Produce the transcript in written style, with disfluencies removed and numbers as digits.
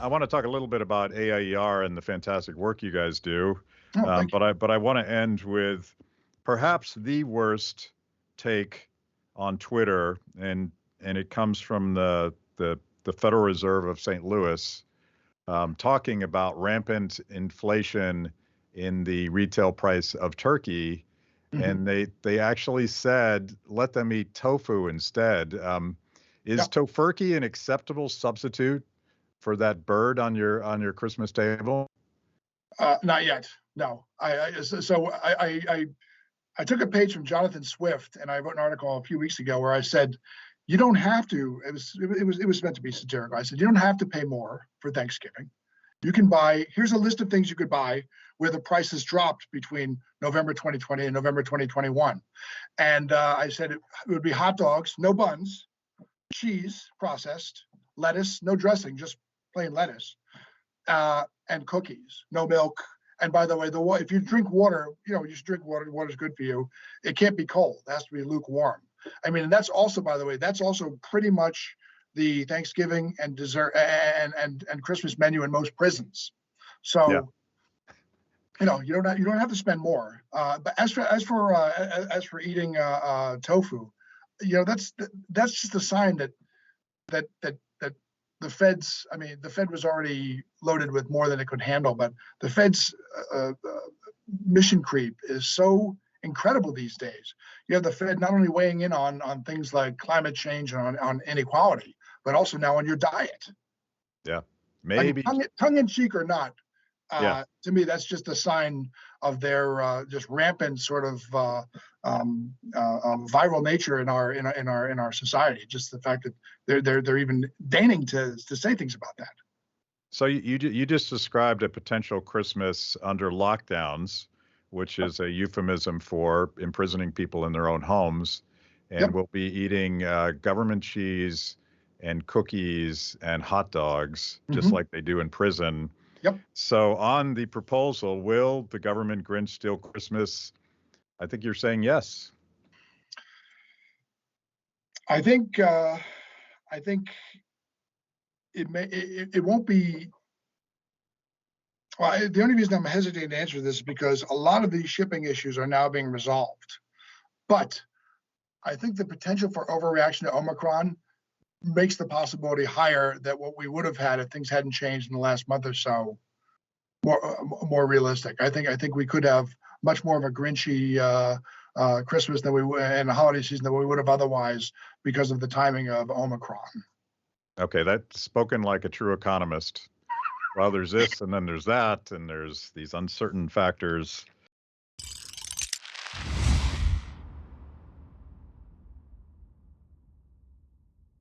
I want to talk a little bit about AIER and the fantastic work you guys do. Oh, thank you. But I want to end with perhaps the worst take on Twitter, and it comes from the Federal Reserve of St. Louis, talking about rampant inflation in the retail price of turkey. Hmm. And they actually said, let them eat tofu instead. Yeah. Is tofurkey an acceptable substitute for that bird on your Christmas table? Not yet. No. I took a page from Jonathan Swift, and I wrote an article a few weeks ago where I said, you don't have to. It was meant to be satirical. I said you don't have to pay more for Thanksgiving. You can buy. Here's a list of things you could buy where the prices dropped between November 2020 and November 2021. And I said it would be hot dogs, no buns, cheese processed, lettuce, no dressing, just plain lettuce, and cookies, no milk. And by the way, if you drink water, you should drink water. Water's good for you. It can't be cold. It has to be lukewarm. I mean, and that's also, by the way, that's also pretty much the Thanksgiving and dessert and Christmas menu in most prisons. Yeah. So you don't have to spend more. But as for eating tofu, that's just a sign that the Fed's, I mean, the Fed was already loaded with more than it could handle, but the Fed's mission creep is so incredible these days. You have the Fed not only weighing in on things like climate change and on inequality, but also now on your diet. Yeah. I mean, Maybe. tongue in cheek or not, Yeah. to me, that's just a sign of their just rampant sort of viral nature in our society. Just the fact that they're even deigning to say things about that. So you just described a potential Christmas under lockdowns, which is a euphemism for imprisoning people in their own homes, and Yep. we'll be eating government cheese and cookies and hot dogs, just Mhm. like they do in prison. Yep. So on the proposal, will the government Grinch steal Christmas? I think you're saying yes. I think it won't be. Well, the only reason I'm hesitating to answer this is because a lot of these shipping issues are now being resolved. But I think the potential for overreaction to Omicron makes the possibility higher that what we would have had if things hadn't changed in the last month or so more realistic. I think we could have much more of a Grinchy Christmas than we would and a holiday season than we would have otherwise because of the timing of Omicron. Okay, that's spoken like a true economist. Well, there's this, and then there's that, and there's these uncertain factors.